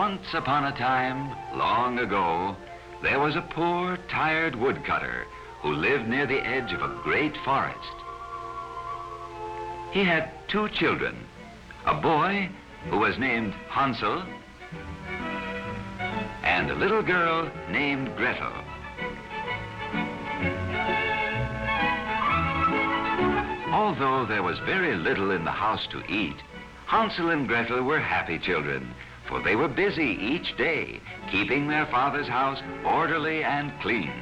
Once upon a time, long ago, there was a poor, tired woodcutter who lived near the edge of a great forest. He had two children, a boy who was named Hansel and a little girl named Gretel. Although there was very little in the house to eat, Hansel and Gretel were happy children, for they were busy each day, keeping their father's house orderly and clean.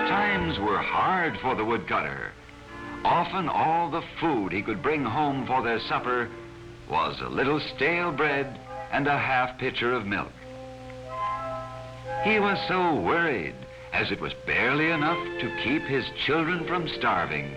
Times were hard for the woodcutter. Often all the food he could bring home for their supper was a little stale bread and a half pitcher of milk. He was so worried, as it was barely enough to keep his children from starving.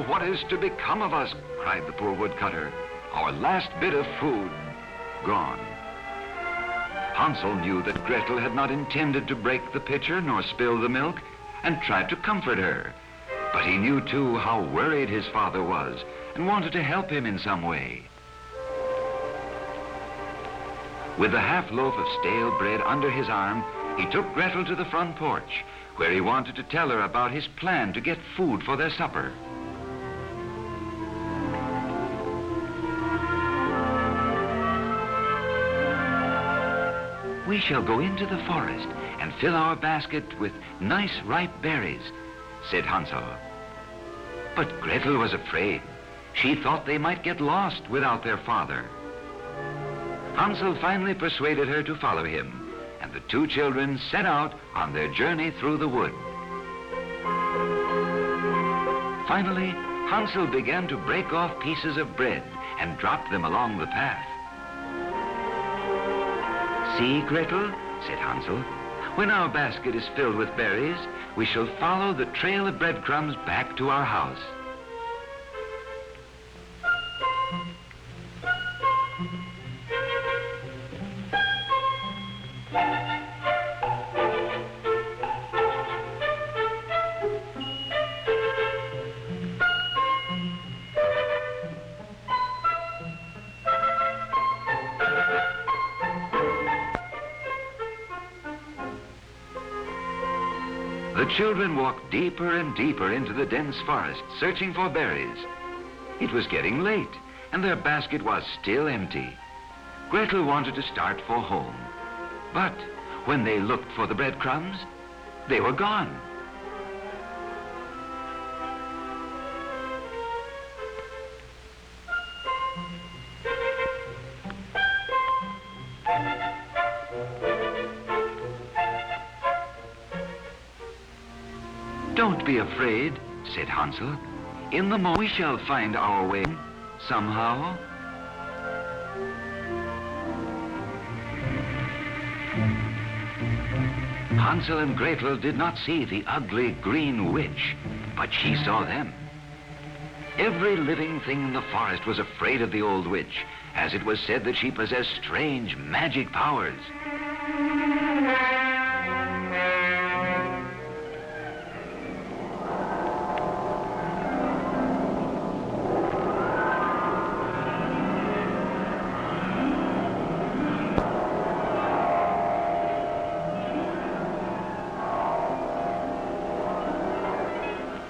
What is to become of us? Cried the poor woodcutter. Our last bit of food gone. Hansel knew that Gretel had not intended to break the pitcher nor spill the milk, and tried to comfort her. But he knew too how worried his father was and wanted to help him in some way. With the half loaf of stale bread under his arm, he took Gretel to the front porch, where he wanted to tell her about his plan to get food for their supper. We shall go into the forest and fill our basket with nice ripe berries, said Hansel. But Gretel was afraid. She thought they might get lost without their father. Hansel finally persuaded her to follow him, and the two children set out on their journey through the wood. Finally, Hansel began to break off pieces of bread and drop them along the path. See, Gretel, said Hansel, when our basket is filled with berries, we shall follow the trail of breadcrumbs back to our house. The children walked deeper and deeper into the dense forest, searching for berries. It was getting late, and their basket was still empty. Gretel wanted to start for home, but when they looked for the breadcrumbs, they were gone. Don't be afraid, said Hansel. In the morning we shall find our way somehow. Hansel and Gretel did not see the ugly green witch, but she saw them. Every living thing in the forest was afraid of the old witch, as it was said that she possessed strange magic powers.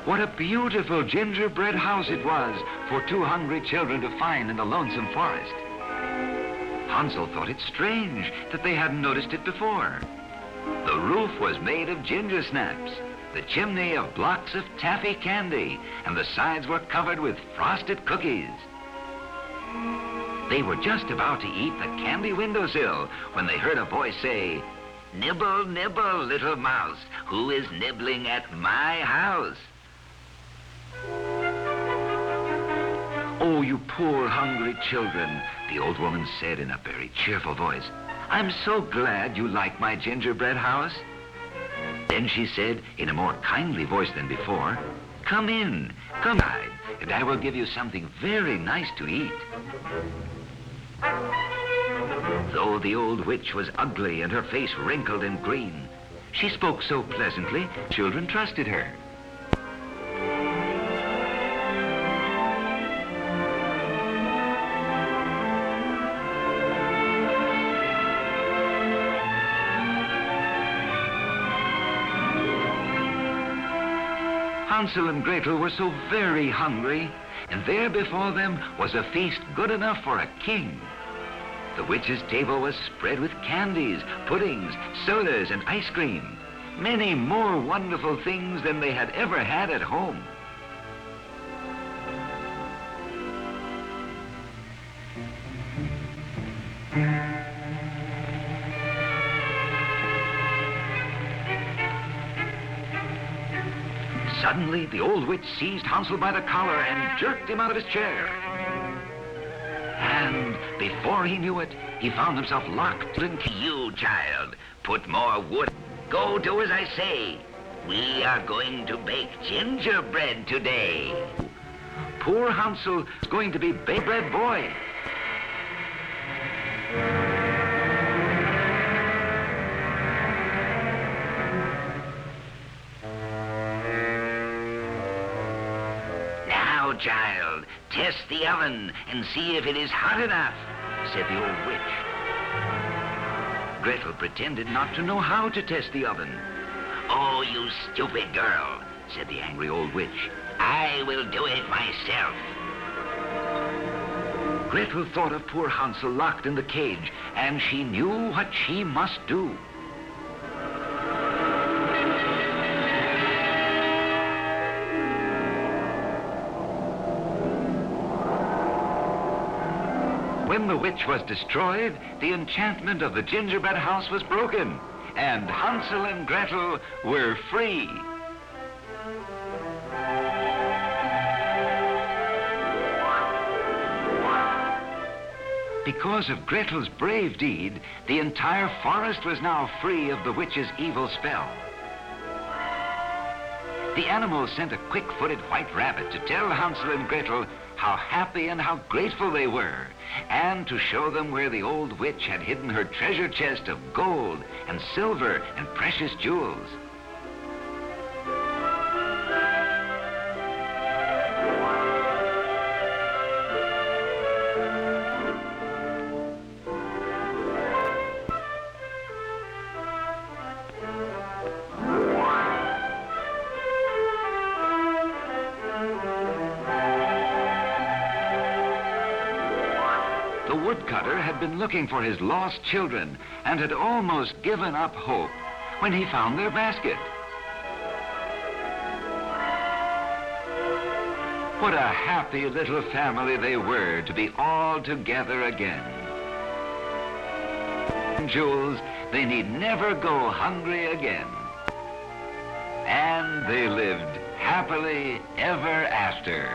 What a beautiful gingerbread house it was for two hungry children to find in the lonesome forest. Hansel thought it strange that they hadn't noticed it before. The roof was made of ginger snaps. the chimney of blocks of taffy candy, and the sides were covered with frosted cookies. They were just about to eat the candy windowsill when they heard a voice say, "Nibble, nibble, little mouse, who is nibbling at my house?" "Oh, you poor hungry children," the old woman said in a very cheerful voice. "I'm so glad you like my gingerbread house." Then she said in a more kindly voice than before, "Come in, come inside, and I will give you something very nice to eat." Though the old witch was ugly and her face wrinkled and green, she spoke so pleasantly, children trusted her. Hansel and Gretel were so very hungry, and there before them was a feast good enough for a king. The witch's table was spread with candies, puddings, sodas, and ice cream, many more wonderful things than they had ever had at home. Suddenly, the old witch seized Hansel by the collar and jerked him out of his chair. And before he knew it, he found himself locked into "You, child, put more wood. Go do as I say. We are going to bake gingerbread today." Poor Hansel was going to be gingerbread boy. "Now, child, test the oven and see if it is hot enough," said the old witch. Gretel pretended not to know how to test the oven. "Oh, you stupid girl," said the angry old witch. "I will do it myself." Gretel thought of poor Hansel locked in the cage, and she knew what she must do. When the witch was destroyed, the enchantment of the gingerbread house was broken, and Hansel and Gretel were free. Because of Gretel's brave deed, the entire forest was now free of the witch's evil spell. The animals sent a quick-footed white rabbit to tell Hansel and Gretel how happy and how grateful they were, and to show them where the old witch had hidden her treasure chest of gold and silver and precious jewels. The woodcutter had been looking for his lost children and had almost given up hope when he found their basket. What a happy little family they were to be all together again. Jewels, they need never go hungry again. And they lived happily ever after.